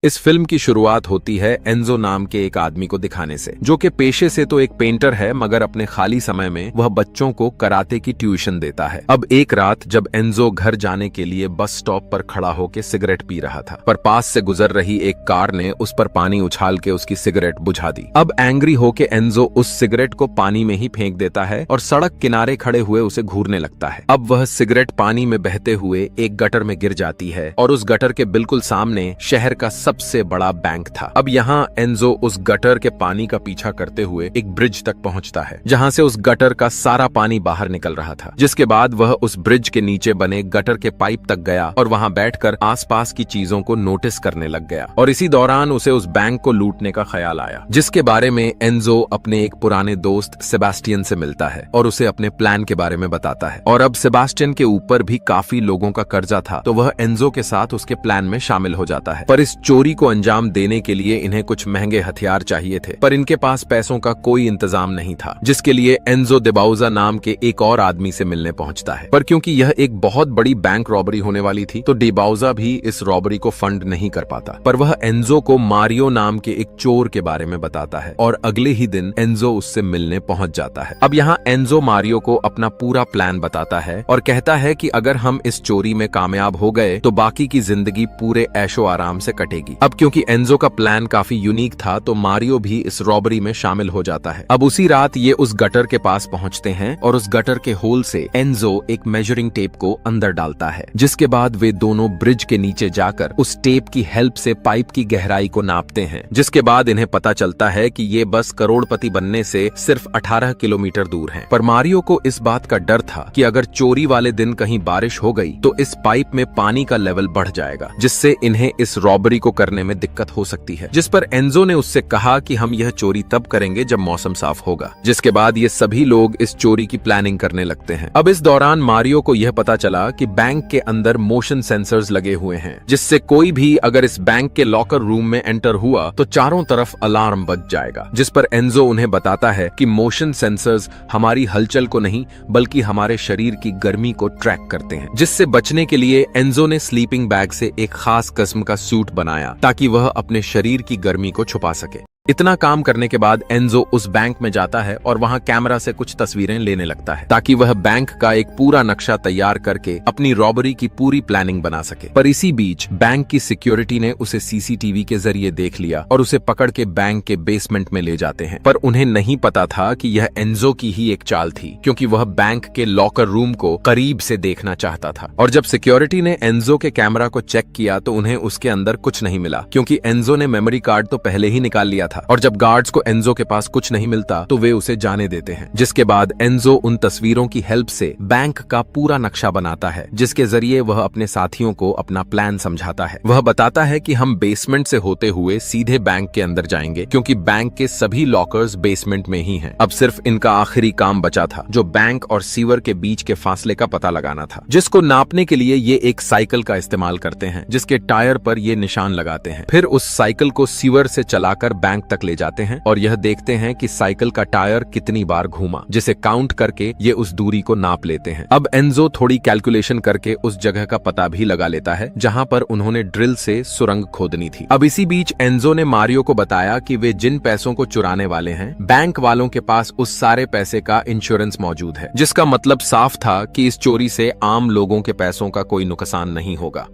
इस फिल्म की शुरुआत होती है एंजो नाम के एक आदमी को दिखाने से, जो कि पेशे से तो एक पेंटर है मगर अपने खाली समय में वह बच्चों को कराटे की ट्यूशन देता है। अब एक रात जब एंजो घर जाने के लिए बस स्टॉप पर खड़ा होकर सिगरेट पी रहा था, पर पास से गुजर रही एक कार ने उस पर पानी उछाल के उसकी सिगरेट बुझा दी। अब एंग्री होके एंजो उस सिगरेट को पानी में ही फेंक देता है और सड़क किनारे खड़े हुए उसे घूरने लगता है। अब वह सिगरेट पानी में बहते हुए एक गटर में गिर जाती है और उस गटर के बिल्कुल सामने शहर का सबसे बड़ा बैंक था। अब यहाँ एंजो उस गटर के पानी का पीछा करते हुए एक ब्रिज तक पहुंचता है, जहाँ से उस गटर का सारा पानी बाहर निकल रहा था। जिसके बाद वह उस ब्रिज के नीचे बने गटर के पाइप तक गया और वहाँ बैठकर आसपास की चीजों को नोटिस करने लग गया। और इसी दौरान उसे उस बैंक को लूटने का ख्याल आया, जिसके बारे में एंजो अपने एक पुराने दोस्त सेबास्टियन से मिलता है और उसे अपने प्लान के बारे में बताता है। और अब सेबास्टियन के ऊपर भी काफी लोगों का कर्जा था, तो वह एंजो के साथ उसके प्लान में शामिल हो जाता है। पर इस चोरी को अंजाम देने के लिए इन्हें कुछ महंगे हथियार चाहिए थे, पर इनके पास पैसों का कोई इंतजाम नहीं था, जिसके लिए एंजो देबाउजा नाम के एक और आदमी से मिलने पहुंचता है। पर क्योंकि यह एक बहुत बड़ी बैंक रॉबरी होने वाली थी, तो देबाउजा भी इस रॉबरी को फंड नहीं कर पाता। पर वह एंजो को मारियो नाम के एक चोर के बारे में बताता है और अगले ही दिन एंजो उससे मिलने पहुंच जाता है। अब यहाँ एंजो मारियो को अपना पूरा प्लान बताता है और कहता है कि अगर हम इस चोरी में कामयाब हो गए तो बाकी की जिंदगी पूरे ऐशो आराम से कटेगी। अब क्योंकि एंजो का प्लान काफी यूनिक था, तो मारियो भी इस रॉबरी में शामिल हो जाता है। अब उसी रात ये उस गटर के पास पहुंचते हैं और उस गटर के होल से एंजो एक मेजरिंग टेप को अंदर डालता है, जिसके बाद वे दोनों ब्रिज के नीचे जाकर उस टेप की हेल्प से पाइप की गहराई को नापते हैं। जिसके बाद इन्हें पता चलता है कि ये बस करोड़पति बनने से सिर्फ 18 किलोमीटर दूर है। पर मारियो को इस बात का डर था कि अगर चोरी वाले दिन कहीं बारिश हो गई तो इस पाइप में पानी का लेवल बढ़ जाएगा, जिससे इन्हें इस रॉबरी को करने में दिक्कत हो सकती है। जिस पर एंजो ने उससे कहा कि हम यह चोरी तब करेंगे जब मौसम साफ होगा। जिसके बाद ये सभी लोग इस चोरी की प्लानिंग करने लगते हैं। अब इस दौरान मारियो को यह पता चला कि बैंक के अंदर मोशन सेंसर्स लगे हुए हैं, जिससे कोई भी अगर इस बैंक के लॉकर रूम में एंटर हुआ तो चारों तरफ अलार्म बज जाएगा। जिस पर एंजो उन्हें बताता है कि मोशन सेंसर्स हमारी हलचल को नहीं बल्कि हमारे शरीर की गर्मी को ट्रैक करते हैं। जिससे बचने के लिए एंजो ने स्लीपिंग बैग से एक खास किस्म का सूट बनाया ताकि वह अपने शरीर की गर्मी को छुपा सके। इतना काम करने के बाद एंजो उस बैंक में जाता है और वहां कैमरा से कुछ तस्वीरें लेने लगता है, ताकि वह बैंक का एक पूरा नक्शा तैयार करके अपनी रॉबरी की पूरी प्लानिंग बना सके। पर इसी बीच बैंक की सिक्योरिटी ने उसे सीसीटीवी के जरिए देख लिया और उसे पकड़ के बैंक के बेसमेंट में ले जाते हैं। पर उन्हें नहीं पता था कि यह एंजो की ही एक चाल थी, क्योंकि वह बैंक के लॉकर रूम को करीब से देखना चाहता था। और जब सिक्योरिटी ने एंजो के कैमरा को चेक किया तो उन्हें उसके अंदर कुछ नहीं मिला, क्योंकि एंजो ने मेमोरी कार्ड तो पहले ही निकाल लिया था। और जब गार्ड्स को एंजो के पास कुछ नहीं मिलता तो वे उसे जाने देते हैं। जिसके बाद एंजो उन तस्वीरों की हेल्प से बैंक का पूरा नक्शा बनाता है, जिसके जरिए वह अपने साथियों को अपना प्लान समझाता है। वह बताता है कि हम बेसमेंट से होते हुए सीधे बैंक के अंदर जाएंगे, क्योंकि बैंक के सभी लॉकर्स बेसमेंट में ही हैं। अब सिर्फ इनका आखिरी काम बचा था, जो बैंक और सीवर के बीच के फासले का पता लगाना था, जिसको नापने के लिए ये एक साइकिल का इस्तेमाल करते हैं, जिसके टायर पर ये निशान लगाते हैं। फिर उस साइकिल को सीवर से चलाकर बैंक तक ले जाते हैं और यह देखते हैं कि साइकिल का टायर कितनी बार घूमा, जिसे काउंट करके ये उस दूरी को नाप लेते हैं। अब एंजो थोड़ी कैलकुलेशन करके उस जगह का पता भी लगा लेता है जहां पर उन्होंने ड्रिल से सुरंग खोदनी थी। अब इसी बीच एंजो ने मारियो को बताया कि वे जिन पैसों को चुराने वाले हैं, बैंक वालों के पास उस सारे पैसे का इंश्योरेंस मौजूद है, जिसका मतलब साफ था कि इस चोरी से आम लोगों के पैसों का कोई नुकसान नहीं होगा।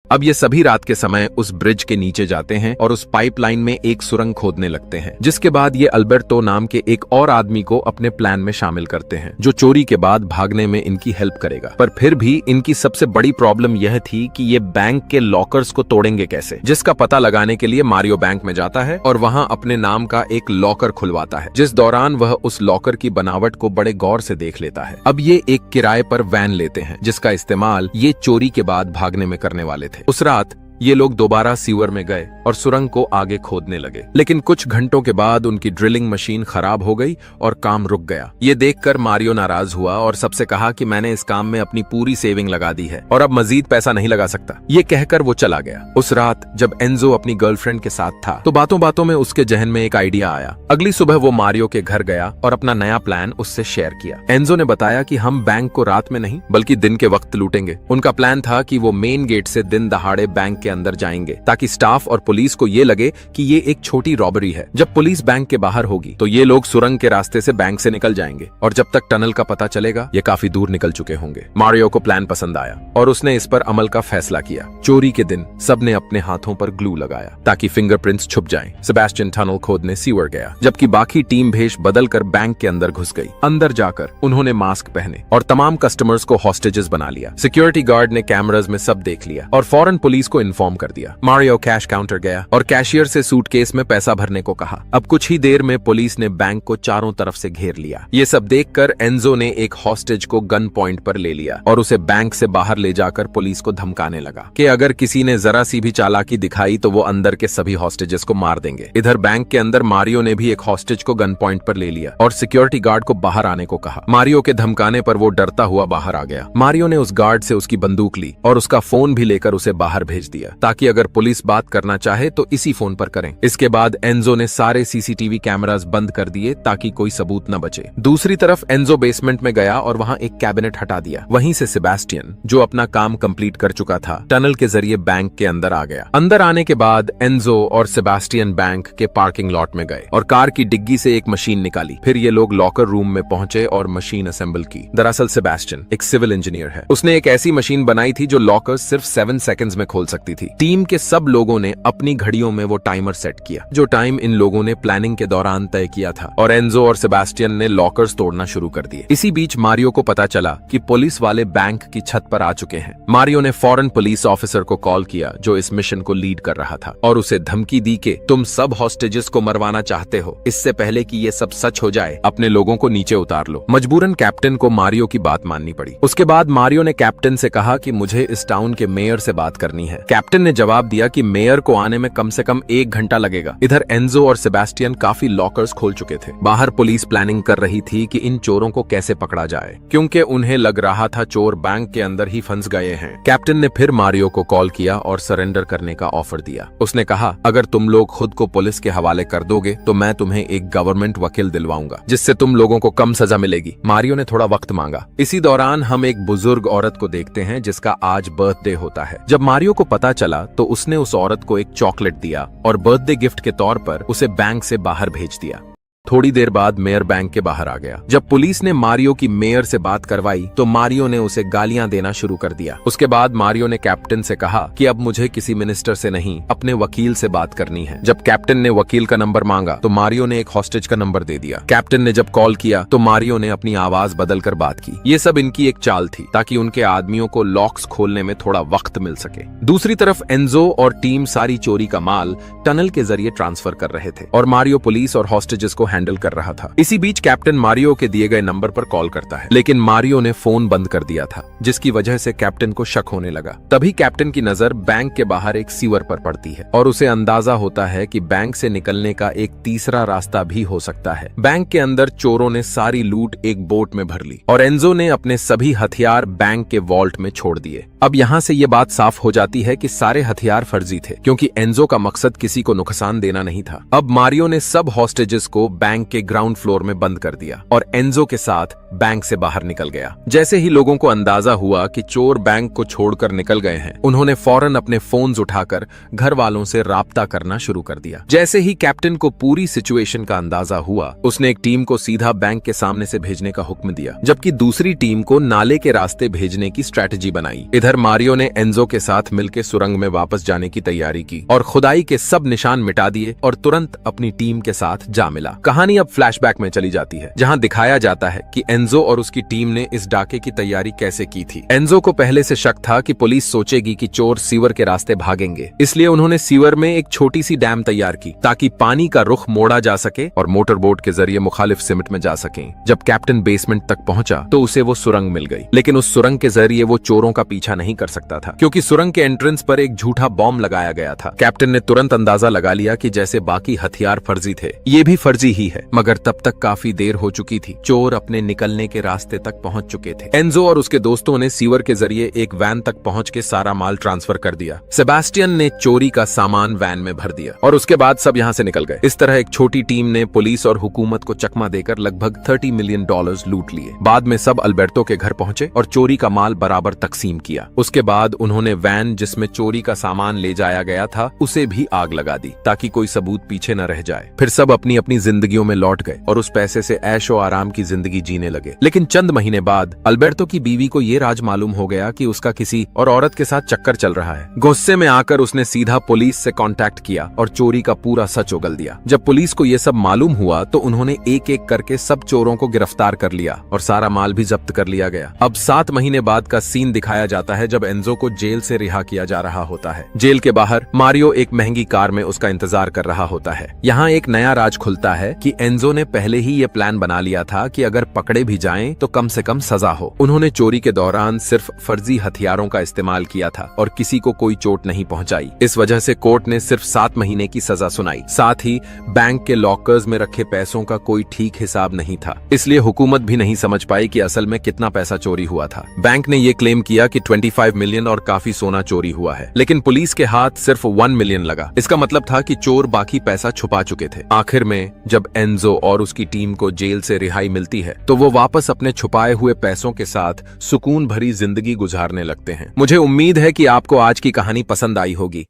अब ये सभी रात के समय उस ब्रिज के नीचे जाते हैं और उस पाइपलाइन में एक सुरंग खोदने लगते हैं। जिसके बाद ये अल्बर्टो नाम के एक और आदमी को अपने प्लान में शामिल करते हैं, जो चोरी के बाद भागने में इनकी हेल्प करेगा। पर फिर भी इनकी सबसे बड़ी प्रॉब्लम यह थी कि ये बैंक के लॉकर्स को तोड़ेंगे कैसे, जिसका पता लगाने के लिए मारियो बैंक में जाता है और वहां अपने नाम का एक लॉकर खुलवाता है, जिस दौरान वह उस लॉकर की बनावट को बड़े गौर से देख लेता है। अब ये एक किराए पर वैन लेते हैं, जिसका इस्तेमाल ये चोरी के बाद भागने में करने वाले थे। उस रात ये लोग दोबारा सीवर में गए और सुरंग को आगे खोदने लगे, लेकिन कुछ घंटों के बाद उनकी ड्रिलिंग मशीन खराब हो गई और काम रुक गया। ये देखकर मारियो नाराज हुआ और सबसे कहा कि मैंने इस काम में अपनी पूरी सेविंग लगा दी है और अब मजीद पैसा नहीं लगा सकता। ये कहकर वो चला गया। उस रात जब एंजो अपनी गर्लफ्रेंड के साथ था तो बातों बातों में उसके जहन में एक आइडिया आया। अगली सुबह वो मारियो के घर गया और अपना नया प्लान उससे शेयर किया। एंजो ने बताया कि हम बैंक को रात में नहीं बल्कि दिन के वक्त लूटेंगे। उनका प्लान था कि वो मेन गेट से दिन दहाड़े बैंक के के अंदर जाएंगे ताकि स्टाफ और पुलिस को ये लगे कि ये एक छोटी रॉबरी है। जब पुलिस बैंक के बाहर होगी तो ये लोग सुरंग के रास्ते से बैंक से निकल जाएंगे और जब तक टनल का पता चलेगा ये काफी दूर निकल चुके होंगे। मारियो को प्लान पसंद आया और उसने इस पर अमल का फैसला किया। चोरी के दिन सबने अपने हाथों पर ग्लू लगाया ताकि फिंगरप्रिंट्स छुप जाएं। सेबेस्टियन टनल खोदने सीवर गया, जबकि बाकी टीम भेष बदलकर बैंक के अंदर घुस गई। अंदर जाकर उन्होंने मास्क पहने और तमाम कस्टमर्स को हॉस्टेजेस बना लिया। सिक्योरिटी गार्ड ने कैमरास में सब देख लिया और फौरन पुलिस को इन्फॉर्म कर दिया। मारियो कैश काउंटर गया और कैशियर से सूटकेस में पैसा भरने को कहा। अब कुछ ही देर में पुलिस ने बैंक को चारों तरफ से घेर लिया। ये सब देखकर एंजो ने एक हॉस्टेज को गन पॉइंट पर ले लिया और उसे बैंक से बाहर ले जाकर पुलिस को धमकाने लगा कि अगर किसी ने जरा सी भी चालाकी दिखाई तो वो अंदर के सभी हॉस्टेजेस को मार देंगे। इधर बैंक के अंदर मारियो ने भी एक हॉस्टेज को गन पॉइंट पर ले लिया और सिक्योरिटी गार्ड को बाहर आने को कहा। मारियो के धमकाने पर वो डरता हुआ बाहर आ गया। मारियो ने उस गार्ड से उसकी बंदूक ली और उसका फोन भी लेकर उसे बाहर भेज दिया ताकि अगर पुलिस बात करना चाहे तो इसी फोन पर करें। इसके बाद एंजो ने सारे सीसीटीवी कैमरास बंद कर दिए ताकि कोई सबूत न बचे। दूसरी तरफ एंजो बेसमेंट में गया और वहां एक कैबिनेट हटा दिया। वहीं से सेबेस्टियन, जो अपना काम कंप्लीट कर चुका था, टनल के जरिए बैंक के अंदर आ गया। अंदर आने के बाद एंजो और सेबेस्टियन बैंक के पार्किंग लॉट में गए और कार की डिग्गी से एक मशीन निकाली। फिर ये लोग लॉकर रूम में पहुंचे और मशीन असेंबल की। दरअसल सेबेस्टियन एक सिविल इंजीनियर है। उसने एक ऐसी मशीन बनाई थी जो लॉकर सिर्फ 7 सेकंड्स में खोल सकती थी। टीम के सब लोगों ने अपनी घड़ियों में वो टाइमर सेट किया जो टाइम इन लोगों ने प्लानिंग के दौरान तय किया था और एंजो और सेबेस्टियन ने लॉकर्स तोड़ना शुरू कर दिए। इसी बीच मारियो को पता चला कि पुलिस वाले बैंक की छत पर आ चुके हैं। मारियो ने फौरन पुलिस ऑफिसर को कॉल किया जो इस मिशन को लीड कर रहा था और उसे धमकी दी कि तुम सब हॉस्टेजेस को मरवाना चाहते हो, इससे पहले कि ये सब सच हो जाए अपने लोगों को नीचे उतार लो। मजबूरन कैप्टन को मारियो की बात माननी पड़ी। उसके बाद मारियो ने कैप्टन से कहा कि मुझे इस टाउन के मेयर से बात करनी है। कैप्टन ने जवाब दिया कि मेयर को आने में कम से कम 1 घंटा लगेगा। इधर एंजो और सेबेस्टियन काफी लॉकर्स खोल चुके थे। बाहर पुलिस प्लानिंग कर रही थी कि इन चोरों को कैसे पकड़ा जाए, क्योंकि उन्हें लग रहा था चोर बैंक के अंदर ही फंस गए हैं। कैप्टन ने फिर मारियो को कॉल किया और सरेंडर करने का ऑफर दिया। उसने कहा, अगर तुम लोग खुद को पुलिस के हवाले कर दोगे तो मैं तुम्हें एक गवर्नमेंट वकील दिलवाऊंगा जिससे तुम लोगों को कम सजा मिलेगी। मारियो ने थोड़ा वक्त मांगा। इसी दौरान हम एक बुजुर्ग औरत को देखते हैं जिसका आज बर्थडे होता है। जब मारियो को पता चला तो उसने उस औरत को एक चॉकलेट दिया और बर्थडे गिफ्ट के तौर पर उसे बैंक से बाहर भेज दिया। थोड़ी देर बाद मेयर बैंक के बाहर आ गया। जब पुलिस ने मारियो की मेयर से बात करवाई तो मारियो ने उसे गालियां देना शुरू कर दिया। उसके बाद मारियो ने कैप्टन से कहा कि अब मुझे किसी मिनिस्टर से नहीं, अपने वकील से बात करनी है। जब कैप्टन ने वकील का नंबर मांगा तो मारियो ने एक हॉस्टेज का नंबर दे दिया। कैप्टन ने जब कॉल किया तो मारियो ने अपनी आवाज बदलकर बात की। ये सब इनकी एक चाल थी ताकि उनके आदमियों को लॉक्स खोलने में थोड़ा वक्त मिल सके। दूसरी तरफ एंजो और टीम सारी चोरी का माल टनल के जरिए ट्रांसफर कर रहे थे और मारियो पुलिस और हॉस्टेजेस को हैंडल कर रहा था। इसी बीच कैप्टन मारियो के दिए गए नंबर पर कॉल करता है, लेकिन मारियो ने फोन बंद कर दिया था जिसकी वजह से कैप्टन को शक होने लगा। तभी कैप्टन की नजर बैंक के बाहर एक सीवर पर पड़ती है और उसे अंदाजा होता है कि बैंक से निकलने का एक तीसरा रास्ता भी हो सकता है। बैंक के अंदर चोरों ने सारी लूट एक बोट में भर ली और एंजो ने अपने सभी हथियार बैंक के वॉल्ट में छोड़ दिए। अब यहाँ से ये बात साफ हो जाती है कि सारे हथियार फर्जी थे, क्योंकि एंजो का मकसद किसी को नुकसान देना नहीं था। अब मारियो ने सब हॉस्टेजेस को बैंक के ग्राउंड फ्लोर में बंद कर दिया और एंजो के साथ बैंक से बाहर निकल गया। जैसे ही लोगों को अंदाजा हुआ कि चोर बैंक को छोड़कर निकल गए हैं, उन्होंने फौरन अपने फोन्स उठाकर घर वालों से राब्ता करना शुरू कर दिया। जैसे ही कैप्टन को पूरी सिचुएशन का अंदाजा हुआ, उसने एक टीम को सीधा बैंक के सामने से भेजने का हुक्म दिया, जबकि दूसरी टीम को नाले के रास्ते भेजने की स्ट्रेटजी बनाई। इधर मारियो ने एंजो के साथ मिलकर सुरंग में वापस जाने की तैयारी की और खुदाई के सब निशान मिटा दिए और तुरंत अपनी टीम के साथ जा मिला। कहानी अब फ्लैशबैक में चली जाती है, जहां दिखाया जाता है कि एंजो और उसकी टीम ने इस डाके की तैयारी कैसे की थी। एंजो को पहले से शक था कि पुलिस सोचेगी कि चोर सीवर के रास्ते भागेंगे, इसलिए उन्होंने सीवर में एक छोटी सी डैम तैयार की ताकि पानी का रुख मोड़ा जा सके और मोटर बोट के जरिए मुखालिफ सिमट में जा सके। जब कैप्टन बेसमेंट तक पहुंचा तो उसे वो सुरंग मिल गई, लेकिन उस सुरंग के जरिए वो चोरों का पीछा नहीं कर सकता था, क्योंकि सुरंग के एंट्रेंस पर एक झूठा बॉम्ब लगाया गया था। कैप्टन ने तुरंत अंदाजा लगा लिया कि जैसे बाकी हथियार फर्जी थे, ये भी फर्जी ही है, मगर तब तक काफी देर हो चुकी थी। चोर अपने निकलने निकलने के रास्ते तक पहुंच चुके थे। एंजो और उसके दोस्तों ने सीवर के जरिए एक वैन तक पहुंच के सारा माल ट्रांसफर कर दिया। सेबास्टियन ने चोरी का सामान वैन में भर दिया और उसके बाद सब यहाँ से निकल गए। इस तरह एक छोटी टीम ने पुलिस और हुकूमत को चकमा देकर लगभग $30 मिलियन लूट लिए। बाद में सब अल्बर्टो के घर पहुंचे और चोरी का माल बराबर तकसीम किया। उसके बाद उन्होंने वैन जिसमें चोरी का सामान ले जाया गया था उसे भी आग लगा दी ताकि कोई सबूत पीछे न रह जाए। फिर सब अपनी अपनी जिंदगियों में लौट गए और उस पैसे से ऐशो आराम की जिंदगी जीने लगे। लेकिन चंद महीने बाद अल्बर्टो की बीवी को यह राज मालूम हो गया कि उसका किसी और औरत के साथ चक्कर चल रहा है। गुस्से में आकर उसने सीधा पुलिस से कांटेक्ट किया और चोरी का पूरा सच उगल दिया। जब पुलिस को यह सब मालूम हुआ तो उन्होंने एक एक करके सब चोरों को गिरफ्तार कर लिया और सारा माल भी जब्त कर लिया गया। अब 7 महीने बाद का सीन दिखाया जाता है जब एंजो को जेल से रिहा किया जा रहा होता है। जेल के बाहर मारियो एक महंगी कार में उसका इंतजार कर रहा होता है। यहाँ एक नया राज खुलता है कि एंजो ने पहले ही ये प्लान बना लिया था कि अगर पकड़े भी जाएं तो कम से कम सजा हो। उन्होंने चोरी के दौरान सिर्फ फर्जी हथियारों का इस्तेमाल किया था और किसी को कोई चोट नहीं पहुंचाई। इस वजह से कोर्ट ने सिर्फ 7 महीने की सजा सुनाई। साथ ही बैंक के लॉकर्स में रखे पैसों का कोई ठीक हिसाब नहीं था, इसलिए हुकूमत भी नहीं समझ पाई कि असल में कितना पैसा चोरी हुआ था। बैंक ने ये क्लेम किया कि 25 मिलियन और काफी सोना चोरी हुआ है, लेकिन पुलिस के हाथ सिर्फ 1 मिलियन लगा। इसका मतलब था कि चोर बाकी पैसा छुपा चुके थे। आखिर में जब एंजो और उसकी टीम को जेल से रिहाई मिलती है तो वो वापस अपने छुपाए हुए पैसों के साथ सुकून भरी जिंदगी गुजारने लगते हैं। मुझे उम्मीद है कि आपको आज की कहानी पसंद आई होगी।